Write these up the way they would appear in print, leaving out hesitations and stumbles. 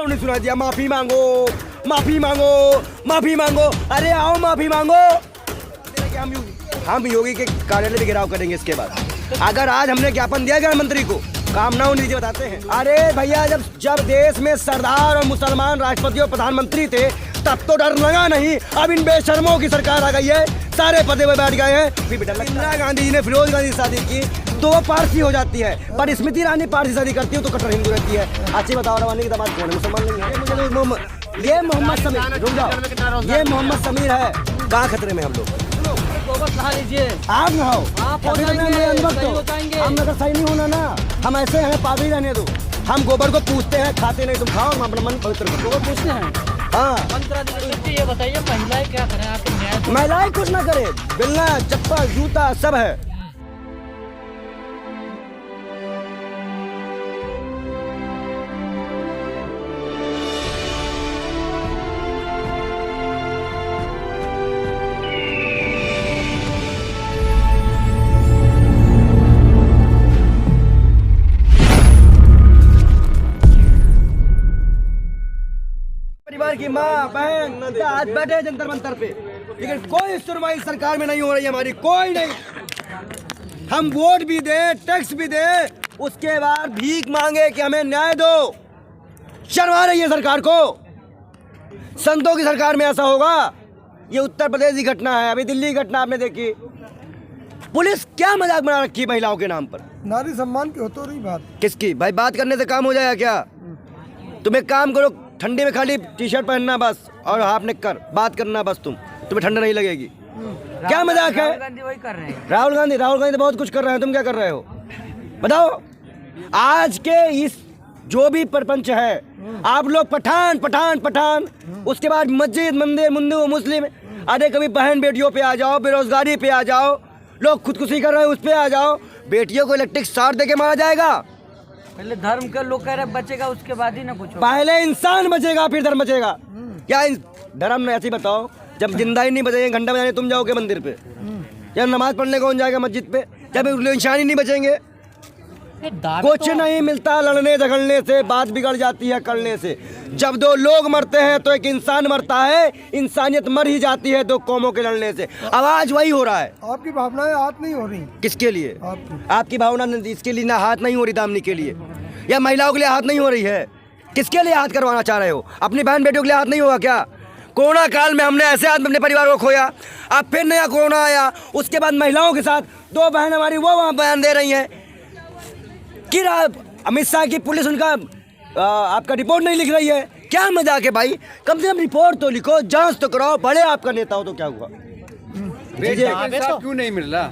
उन्होंने सुना दिया, माफी मांगो, माफी मांगो, माफी मांगो। अरे आओ माफी मांगो। हम योगी के कार्यालय में घेराव करेंगे। इसके बाद अगर आज हमने ज्ञापन दिया गृह मंत्री को, काम ना होने दीजिए, बताते हैं। अरे भैया, जब देश में सरदार और मुसलमान राष्ट्रपति और प्रधानमंत्री थे तब तो डर लगा नहीं। अब इन बेशर्मों की सरकार आ गई है, सारे पदे पे बैठ गए हैं। इंदिरा गांधी जी ने फिरोज गांधी से शादी की तो वो पारसी हो जाती है, पर स्मृति ईरानी पारसी शादी करती है तो कट्टर हिंदू रहती है। अच्छी बताओ, रवानी की दामाद कौन है? मुसलमान नहीं है। ये मोहम्मद समीर, रुक जाओ, ये मोहम्मद समीर है। कहाँ खतरे में हम लोग? आप नहाओ, हम अगर सही नहीं होना ना, हम ऐसे हमें पागल रहने दो। हम गोबर को पूछते हैं, खाते नहीं, तुम खाओ, हम अपना मन पवित्र गोबर पूछते हैं। हाँ, ये बताइए, महिलाएं क्या करें? आपके न्याय महिलाएं कुछ ना करे, बेलना, चप्पल, जूता सब है। परिवार की माँ बहन आज बैठे जंतर मंतर पे, लेकिन कोई सुनवाई सरकार में नहीं हो रही है हमारी, कोई नहीं। हम वोट भी दे, टैक्स भी दे, उसके बाद भीख मांगे कि हमें न्याय दो। शर्मा रही है सरकार को। संतों की सरकार में ऐसा होगा? ये उत्तर प्रदेश की घटना है, अभी दिल्ली की घटना आपने देखी। पुलिस क्या मजाक बना रखी है महिलाओं के नाम पर? नारी सम्मान की हो तो रही बात। किसकी भाई? बात करने से काम हो जाएगा क्या? तुम एक काम करो, ठंडी में खाली टी शर्ट पहनना बस और हाफ नेक कर बात करना बस, तुम्हें ठंडा नहीं लगेगी। क्या मजाक है? राहुल गांधी वही कर रहे हैं। राहुल गांधी तो बहुत कुछ कर रहे हैं, तुम क्या कर रहे हो बताओ? आज के इस जो भी प्रपंच है, आप लोग पठान पठान पठान, उसके बाद मस्जिद मंदिर हिंदू मुस्लिम। अरे कभी बहन बेटियों पे आ जाओ, बेरोजगारी पे आ जाओ, लोग खुदकुशी कर रहे हैं उस पे आ जाओ। बेटियों को इलेक्ट्रिक शॉक दे के मारा जाएगा। पहले धर्म के लोग कह रहे बचेगा, उसके बाद ही ना कुछ। पहले इंसान बचेगा फिर धर्म बचेगा। क्या धर्म में ऐसे ही बताओ, जब जिंदा ही नहीं बचेंगे, घंटा बजाने तुम जाओगे मंदिर पे, या नमाज पढ़ने कौन जाएगा मस्जिद पे, जब इंसान ही नहीं बचेंगे? कुछ नहीं मिलता लड़ने झगड़ने से, बात बिगड़ जाती है करने से। जब दो लोग मरते हैं तो एक इंसान मरता है, इंसानियत मर ही जाती है दो कौमों के लड़ने से। आवाज वही हो रहा है। आपकी भावनाएं हाथ नहीं हो रही। किसके लिए? आपकी भावना इसके लिए ना हाथ नहीं हो रही दामनी के लिए, या महिलाओं के लिए हाथ नहीं हो रही है? किसके लिए हाथ करवाना चाह रहे हो? अपनी बहन बेटियों के लिए हाथ नहीं होगा क्या? कोरोना काल में हमने ऐसे हाथ अपने परिवार को खोया, अब फिर नया कोरोना आया, उसके बाद महिलाओं के साथ दो बहन हमारी वो वहाँ बयान दे रही हैं कि अमित शाह की पुलिस उनका आपका रिपोर्ट नहीं लिख रही है। क्या मजाक है भाई? कम से कम रिपोर्ट तो लिखो, जांच तो कराओ। बड़े आपका नेता हो तो क्या हुआ? क्यों नहीं मिल रहा?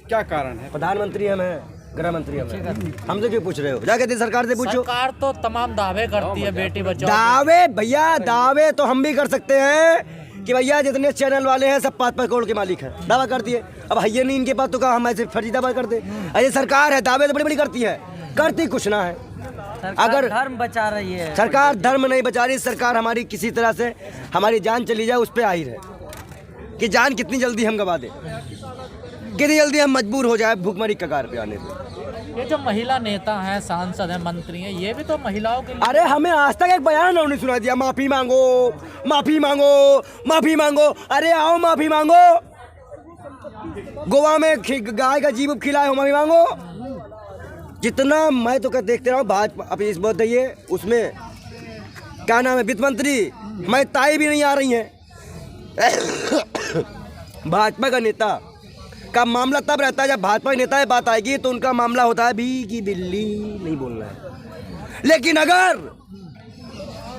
क्या कारण है? प्रधानमंत्री हमें, गृह मंत्री हमें, हमसे क्यों पूछ रहे हो? जा कहते सरकार से पूछो। सरकार तो तमाम दावे करती है बेटी बचाओ। दावे भैया, दावे तो हम भी कर सकते हैं कि भैया जितने चैनल वाले हैं सब 5-5 करोड़ के मालिक हैं, दावा करती है। अब है नहीं इनके पास तो कहा हम ऐसे फर्जी दावा करते। ऐसे सरकार है, दावे तो बड़ी बड़ी करती है, करती कुछ ना है। अगर धर्म बचा रही है सरकार, धर्म नहीं बचा रही सरकार, हमारी किसी तरह से हमारी जान चली जाए उस पर आहिर है कि जान कितनी जल्दी हम गवा दें, कितनी जल्दी हम मजबूर हो जाए भूखमरी कगार पे आने से। ये जो महिला नेता हैं, सांसद हैं, मंत्री हैं, ये भी तो महिलाओं के लिए। अरे हमें आज तक एक बयान उन्होंने सुना दिया, माफी मांगो, माफी मांगो, माफी मांगो। अरे आओ माफी मांगो। गोवा में गाय का जीभ खिलाए हो, माफी मांगो। जितना मैं तो देखते रहा हूँ भाजपा, अभी इस बात ये उसमें क्या नाम है वित्त मंत्री, मैं ताई भी नहीं आ रही हैं। भाजपा का नेता का मामला तब रहता है जब भाजपा के नेता बात आएगी तो उनका मामला होता है भीगी बिल्ली, नहीं बोलना है। लेकिन अगर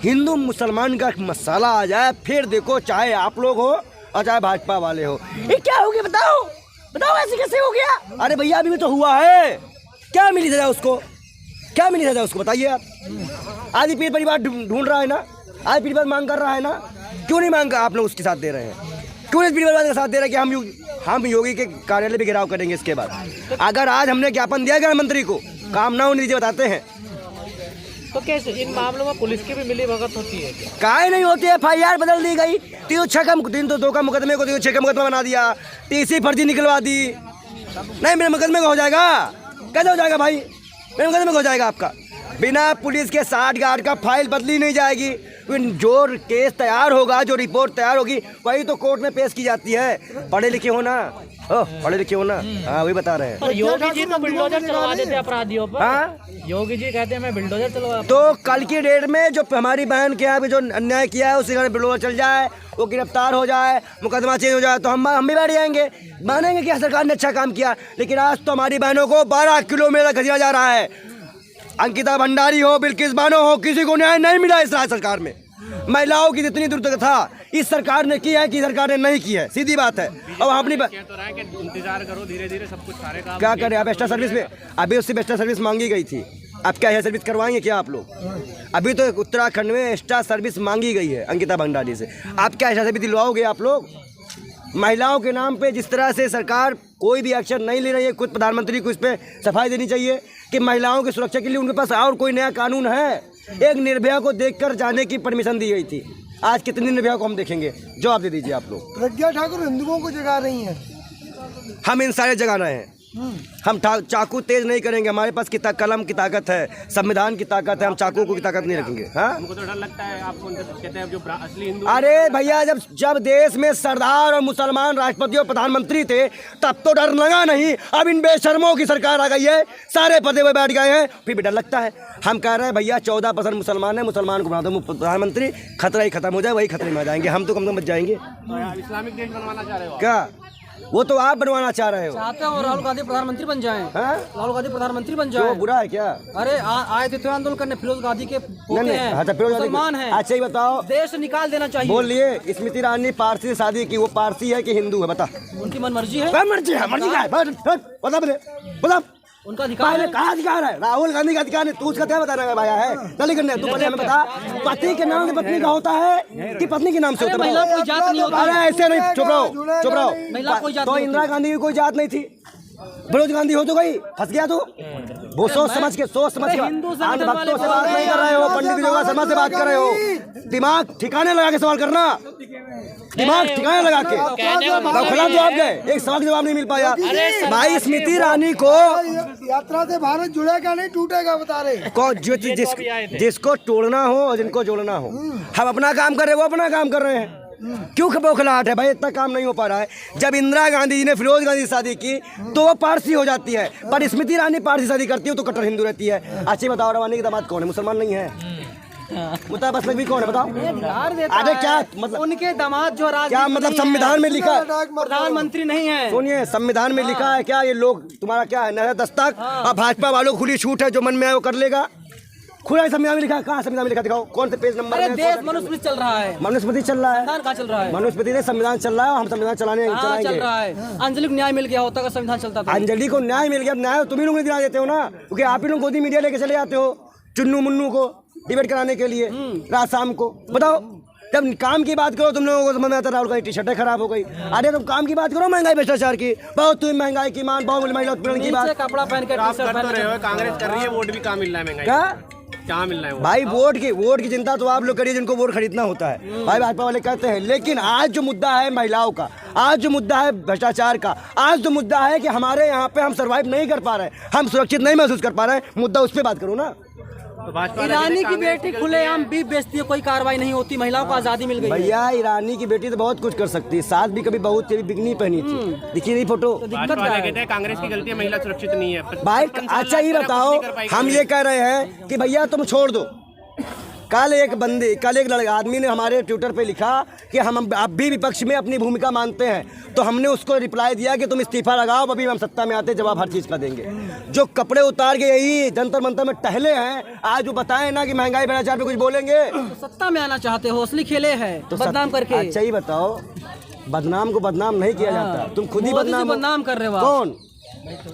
हिंदू मुसलमान का मसाला आ जाए फिर देखो, चाहे आप लोग हो और चाहे भाजपा वाले हो, ये क्या हो गया बताओ? बताओ ऐसे कैसे हो गया? अरे भैया अभी भी तो हुआ है। क्या मिली सजा उसको? क्या मिली सजा उसको बताइए आप? आदि पीर परिवार ढूंढ रहा है ना, आदि पीर परिवार मांग कर रहा है ना, क्यों नहीं मांग? आप लोग उसके साथ दे रहे हैं, क्यों इस पीर परिवार का साथ दे रहे हैं कि हम योगी के कार्यालय में घेराव करेंगे। इसके बाद अगर आज हमने ज्ञापन दिया गृह मंत्री को, काम ना होने दीजिए, बताते हैं। तो कैसे इन मामलों में पुलिस की भी मिली भगत होती है क्या? काहे नहीं होती है? FIR बदल दी गई, 302 का मुकदमे को 306 का मुकदमा बना दिया, TC फर्जी निकलवा दी। नहीं मेरे मुकदमे का हो जाएगा, कैसे हो जाएगा भाई? मेरे मुकदमे का हो जाएगा आपका? बिना पुलिस के 60 गार्ड का फाइल बदली नहीं जाएगी। जो केस तैयार होगा, जो रिपोर्ट तैयार होगी, वही तो कोर्ट में पेश की जाती है। पढ़े लिखे हो ना, पढ़े लिखे हो ना, हाँ वही बता रहे हैं। पर योगी जी तो बुलडोजर चलवा देते हैं अपराधियों पर। हाँ, योगी जी कहते हैं मैं बुलडोजर चलवा। तो कल की डेट में जो हमारी बहन के यहाँ पे जो अन्याय किया है, उसी का बुलडोजर चल जाए, वो गिरफ्तार हो जाए, मुकदमा चेंज हो जाए, तो हम भी बैठ जाएंगे, मानेंगे कि सरकार ने अच्छा काम किया। लेकिन आज तो हमारी बहनों को 12 किलोमीटर घसीटा जा रहा है। अंकिता भंडारी हो, बिल्किस बानो हो, किसी को न्याय नहीं मिला इस राज्य सरकार में। महिलाओं की जितनी दूर तक था, इस सरकार ने की है कि सरकार ने नहीं की है, सीधी बात है। अब अपनी इंतजार करो, धीरे धीरे सब कुछ सारे काम क्या करें। अब एक्स्ट्रा सर्विस में अभी उससे एक्स्ट्रा सर्विस मांगी गई थी, अब क्या है सर्विस करवाएंगे क्या आप लोग? अभी तो उत्तराखंड में एक्स्ट्रा सर्विस मांगी गई है अंकिता भंडारी से, आप क्या एक्स्ट्रा सर्विस दिलवाओगे आप लोग? महिलाओं के नाम पे जिस तरह से सरकार कोई भी एक्शन नहीं ले रही है, खुद प्रधानमंत्री को इस पर सफाई देनी चाहिए कि महिलाओं की सुरक्षा के लिए उनके पास और कोई नया कानून है। एक निर्भया को देखकर जाने की परमिशन दी गई थी, आज कितनी निर्भया को हम देखेंगे? जवाब दे दीजिए आप लोग। प्रज्ञा ठाकुर हिंदुओं को जगा रही हैं। हम इन सारे जगा रहे हैं, हम चाकू तेज नहीं करेंगे, हमारे पास कलम की ताकत है, संविधान की ताकत है, हम चाकू की ताकत नहीं रखेंगे। हाँ, हमको तो डर लगता है, आपको कहते हैं जो असली हिंदू। अरे भैया, जब देश में सरदार और मुसलमान राष्ट्रपति और प्रधानमंत्री थे, तब तो डर लगा नहीं। अब इन बेशर्मों की सरकार आ गई है, सारे पदे पे बैठ गए हैं, फिर भी डर लगता है। हम कह रहे हैं भैया 14% मुसलमान है, मुसलमान को बना दो प्रधानमंत्री, खतरा ही खत्म हो जाए, वही खतरे में आ जाएंगे, हम तो कम से कम बच जाएंगे। इस्लामिक देश बनवाना चाह रहे हो क्या? वो तो आप बनवाना चाह रहे हो। चाहते हो राहुल गांधी प्रधानमंत्री बन जाएं। राहुल गांधी प्रधानमंत्री बन जाएं। वो बुरा है क्या? अरे आए थे आंदोलन करने, फिरोज गांधी के पोते हैं, मुसलमान हैं। अच्छा ही बताओ, देश निकाल देना चाहिए। बोल लिए स्मृति ईरानी पारसी से शादी की, वो पारसी है कि हिंदू है? बता। उनकी मन मर्जी है, मर्जी है, मर्जी का है, बता उनका अधिकार है। कहाँ अधिकार है? राहुल गांधी का अधिकार है, तू उसका क्या बता रहा है भाया है? गली करने तू पहले हमें बता, पति के नाम से पत्नी का होता है कि पत्नी के नाम से होता है? महिला कोई जात नहीं होता। अरे ऐसे नहीं, चुप रहो, चुप रहो। महिला कोई जात तो नहीं इंदिरा गांधी की कोई जात नहीं थी, फिरोज गांधी हो तो गई, फंस गया तू। वो सोच समझ के आज भक्तों से बात नहीं कर रहे हो, पंडित विजय शर्मा से बात कर रहे हो। दिमाग ठिकाने लगा के सवाल करना, दिमाग ठिकाने लगा के। खिलाफ जवाब गए, एक सवाल जवाब नहीं मिल पाया। भाई स्मृति ईरानी को यात्रा से भारत जुड़ेगा नहीं, टूटेगा, बता रहे। जिसको तोड़ना हो और जिनको जोड़ना हो, हम अपना काम कर रहे हैं, वो अपना काम कर रहे हैं। क्यों खबोखलाहट है भाई? इतना काम नहीं हो पा रहा है। जब इंदिरा गांधी जी ने फिरोज गांधी से शादी की तो वो पारसी हो जाती है, पर स्मृति ईरानी पारसी शादी करती है तो कट्टर हिंदू रहती है। अच्छी बताओ, रवानी की दामाद कौन है? मुसलमान नहीं है। मुताबिक बस भी कौन है बताओ? अरे क्या मतलब उनके दामाद जो क्या मतलब संविधान में लिखा है? प्रधानमंत्री नहीं है। सुनिए, संविधान में लिखा है क्या? ये लोग तुम्हारा क्या है, नजर दस्तक? और भाजपा वालों को खुली छूट है, जो मन में आए वो कर लेगा। खुला संविधान में लिखा है? कहाँ संविधान में लिखा? दिखाओ कौन से पेज नंबर? देश मनुस्मृति चल रहा है, मनुस्मृति चल रहा है। संविधान चल रहा है, मनुस्मृति ने संविधान चल रहा है, हम संविधान चलाने चल रहा है। अंजलि को न्याय मिल गया होता, संविधान चलता था। अंजलि को न्याय मिल गया, न्याय तुम ही लोग दिला देते हो ना, क्योंकि आप ही लोग गोदी मीडिया लेके चले जाते हो चुन्नू मुन्नू को डिबेट कराने के लिए रात शाम को। बताओ, जब काम की बात करो तुम लोगों को समझ में आता राहुल गांधी टी शर्टें खराब हो गई। अरे तुम काम की बात करो, महंगाई भ्रष्टाचार की, बहुत तुम महंगाई की मान, बहुत महिला उत्पीड़न की बात। कपड़ा पहन के कांग्रेस कर रही है, वोट भी कहाँ मिल रहा है? महंगाई क्या मिल रहा है भाई? वोट की चिंता तो आप लोग करिए जिनको वोट खरीदना होता है, भाई भाजपा वाले कहते हैं। लेकिन आज जो मुद्दा है महिलाओं का, आज जो मुद्दा है भ्रष्टाचार का, आज जो मुद्दा है कि हमारे यहाँ पे हम सर्वाइव नहीं कर पा रहे, हम सुरक्षित नहीं महसूस कर पा रहे, मुद्दा उस पर बात करो ना। ईरानी की बेटी खुलेआम बीफ बेचती है, कोई कार्रवाई नहीं होती, महिलाओं को आजादी मिल गई। भैया ईरानी की बेटी तो बहुत कुछ कर सकती है, साथ भी कभी बहुत से भी बिकनी पहनी थी, दिखी नहीं फोटो। कांग्रेस की गलती है, महिला सुरक्षित नहीं है भाई। अच्छा ये बताओ, हम ये कह रहे हैं कि भैया तुम छोड़ दो। कल एक लड़का आदमी ने हमारे ट्विटर पे लिखा कि हम अब भी विपक्ष में अपनी भूमिका मानते हैं, तो हमने उसको रिप्लाई दिया कि तुम इस्तीफा लगाओ, अभी हम सत्ता में आते जवाब हर चीज़ का देंगे। जो कपड़े उतार के यही जंतर मंतर में टहले हैं, आज वो बताएं ना कि महंगाई भ्रष्टाचार पे कुछ बोलेंगे। तो सत्ता में आना चाहते हो, असली खेले हैं तो बदनाम करके। अच्छा ही बताओ, बदनाम को बदनाम नहीं किया जाता, तुम खुद ही बदनाम कर रहे हो। कौन?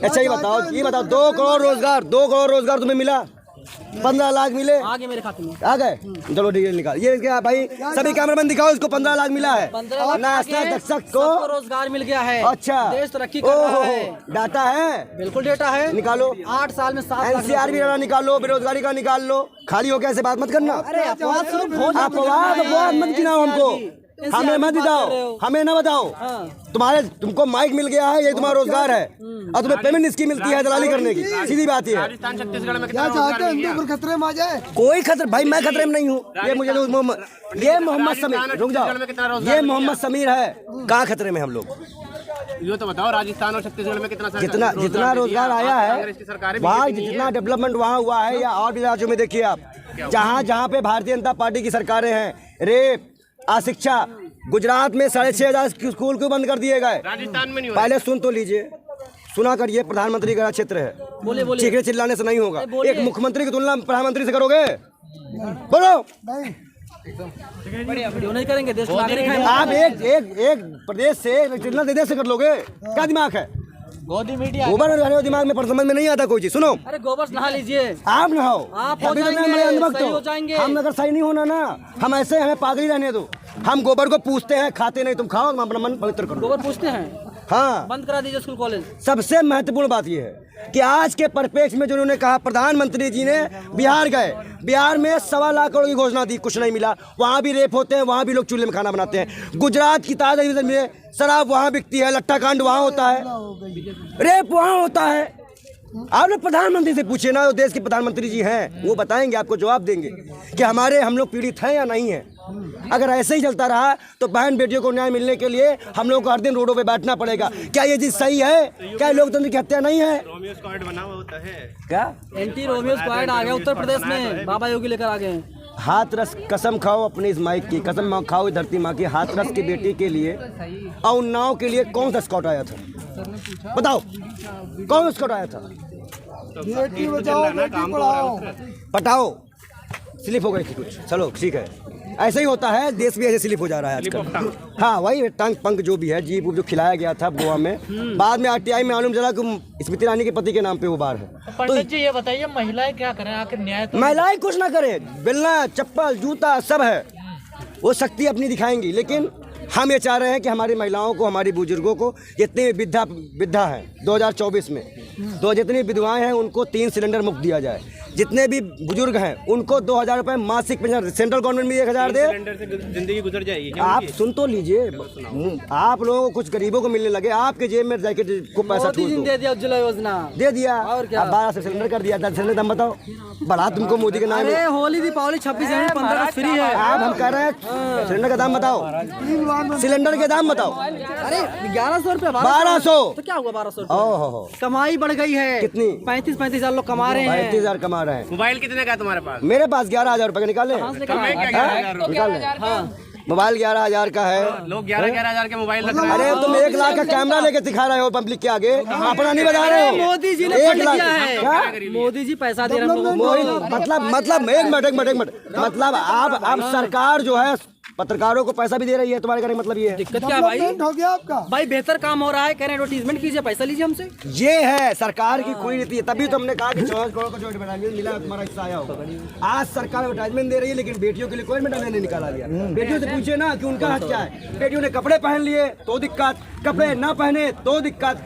अच्छा ये बताओ, 2 करोड़ रोजगार तुम्हें मिला? 15 लाख मिले आगे मेरे खाते में आ गए। चलो ठीक है, निकाल ये क्या भाई? सभी कैमरामैन दिखाओ, इसको 15 लाख मिला है। नेशनल दक्षक को रोजगार मिल गया है। अच्छा, देश तरक्की कर रहा है। डाटा है? बिल्कुल डाटा है, निकालो। 8 साल में 7 NCR भी निकालो, बेरोजगारी का निकाल लो। खाली हो कैसे बात मत करना, अपवाद मत गिनाओ हमको। हमें मत बताओ, हमें ना बताओ। तुमको माइक मिल गया है, ये तुम्हारा रोजगार है और तुम्हें पेमेंट इसकी मिलती है दलाली करने की, सीधी बात ये है। राजस्थान छत्तीसगढ़ में क्या चाहते हैं हिंदू पर खतरे में आ जाए? कोई खतरा भाई, मैं खतरे में नहीं हूँ। ये मुझे ये मोहम्मद समीर, रुक जाओ, ये मोहम्मद समीर है, कहाँ खतरे में हम लोग? ये तो बताओ, राजस्थान और छत्तीसगढ़ में कितना जितना रोजगार आया है वहाँ, जितना डेवलपमेंट वहाँ हुआ है, या और भी राज्यों में देखिए आप, जहाँ पे भारतीय जनता पार्टी की सरकारें हैं, रेप, अशिक्षा, गुजरात में 6,500 स्कूल क्यों बंद कर दिए गए? राजस्थान में नहीं हो पहले सुन तो लीजिए, सुना करिए, प्रधानमंत्री का क्षेत्र है, चीखने चिल्लाने से नहीं होगा। एक मुख्यमंत्री की तुलना प्रधानमंत्री से करोगे? बोलो। नहीं करेंगे, देश नागरिक हैं। आप एक प्रदेश से जितना देश से कर लोगे? क्या दिमाग है? गोदी मीडिया गोबर दिमाग में, पर समझ में नहीं आता कोई चीज। सुनो, अरे गोबर से नहा लीजिए, आप नहाओ, आप हो अभी तो जाएंगे, मैं अंधभक्त सही हूँ। हो जाएंगे। हम अगर सही नहीं होना ना, हम ऐसे, हमें पागल रहने दो। हम गोबर को पूछते हैं, खाते नहीं, तुम खाओ, हम अपना मन पवित्र करो। गोबर पूछते हैं, हाँ, बंद करा दीजिए स्कूल कॉलेज। सबसे महत्वपूर्ण बात यह है कि आज के परिप्रेक्ष्य में जो उन्होंने कहा, प्रधानमंत्री जी ने बिहार गए, बिहार में 1.25 लाख करोड़ की घोषणा दी, कुछ नहीं मिला। वहाँ भी रेप होते हैं, वहाँ भी लोग चूल्हे में खाना बनाते हैं। गुजरात की ताजा में शराब वहाँ बिकती है, लट्टा कांड वहाँ होता है, रेप वहाँ होता है। आप लोग प्रधानमंत्री से पूछिए ना, जो देश के प्रधानमंत्री जी हैं, वो बताएंगे, आपको जवाब देंगे कि हम लोग पीड़ित हैं या नहीं है। अगर ऐसे ही चलता रहा तो बहन बेटियों को न्याय मिलने के लिए हम लोग को हर दिन रोडों पे बैठना पड़ेगा। क्या ये चीज सही है? क्या लोकतंत्र की हत्या नहीं है? रोमियो स्क्वाड बना हुआ होता है क्या एंटी रोमियो स्क्वाड आ गया उत्तर प्रदेश में, बाबा योगी लेकर आ गए। हाथरस कसम खाओ अपनी इस माइक की, कसम खाओ इस धरती माँ की, हाथरस की बेटी के लिए और उन्नाव के लिए कौन सा स्कॉट आया था? बताओ, कौन स्कॉट आया था? बेटी बचाओ बेटी पढ़ाओ। पटाओ स्लिप हो गई थी कुछ, चलो ठीक है, ऐसे ही होता है, देश भी ऐसे स्लिप हो जा रहा है आजकल। हाँ, वही टंग पंख जो भी है, जीप जो खिलाया गया था गोवा में, बाद में आरटीआई में मालूम चला कि स्मृति ईरानी के पति के नाम पे वो बार है। पंडित जी ये बताइए, महिलाएं क्या करें आखिर? न्याय तो महिलाएं कुछ ना करे, बेलना, चप्पल, जूता सब है, वो शक्ति अपनी दिखाएंगी। लेकिन हम ये चाह रहे हैं कि हमारी महिलाओं को, हमारी बुजुर्गों को, जितने विधा हैं 2024 में, जितनी विधवाएं हैं उनको 3 सिलेंडर मुफ्त दिया जाए। जितने भी बुजुर्ग हैं उनको 2,000 रुपये मासिक पेंशन, सेंट्रल गवर्नमेंट में 1,000 दे। जिंदगी गुजर जाएगी। आप सुन तो लीजिए, आप लोगों को कुछ गरीबों को मिलने लगे, आपके जेब में जाके को पैसा मोदी जी ने दे दिया उज्ज्वला योजना, दे दिया, और क्या? 12 सिलेंडर कर दिया, 10 सिलेंडर। दाम बताओ, बढ़ा तुमको मोदी के नाम। अरे होली दीपावली 26 जनवरी 15 फ्री है। आप हम कह रहे हैं सिलेंडर का दाम बताओ, सिलेंडर के दाम बताओ। अरे 1100 रुपए, 1200 तो क्या हुआ 1200 रुपए? ओहो, कमाई बढ़ गई है कितनी? 35 हजार लोग कमा रहे हैं। 35,000 कमा रहे हैं। मोबाइल कितने का तुम्हारे पास? मेरे पास 11,000 रुपए का निकाले, निकाले। मोबाइल 11,000 का है। लोग 11,000 के मोबाइल रख रहे हैं। अरे तुम 1 लाख का कैमरा लेके दिखा रहे हो पब्लिक के आगे, अपना नहीं बता रहे हो। मोदी जी ने 1 फंड लाख किया है, क्या? मोदी जी पैसा दे रहे हैं लोगों को। मतलब एक मिनट, मतलब आप सरकार जो है पत्रकारों को पैसा भी दे रही है, तुम्हारे कहने का मतलब ये है? दिक्कत क्या है भाई? डेवलपमेंट हो गया आपका। भाई बेहतर काम हो रहा है, कह रहे हैं एडवर्टीजमेंट कीजिए, पैसा लीजिए हमसे। ये है सरकार की कोई नीति है। तभी तो हमने कहा कि 14 करोड़ का जो एडवर्टाइजमेंट मिला तुम्हारा हिस्सा आया होगा। आज सरकार एडवर्टाइजमेंट दे रही है, लेकिन बेटियों के लिए कोई एडवर्टाइजमेंट नहीं निकाला गया। बेटियों से पूछे ना कि उनका हक क्या है। बेटियों ने कपड़े पहन लिए तो दिक्कत, कपड़े ना पहने तो दिक्कत।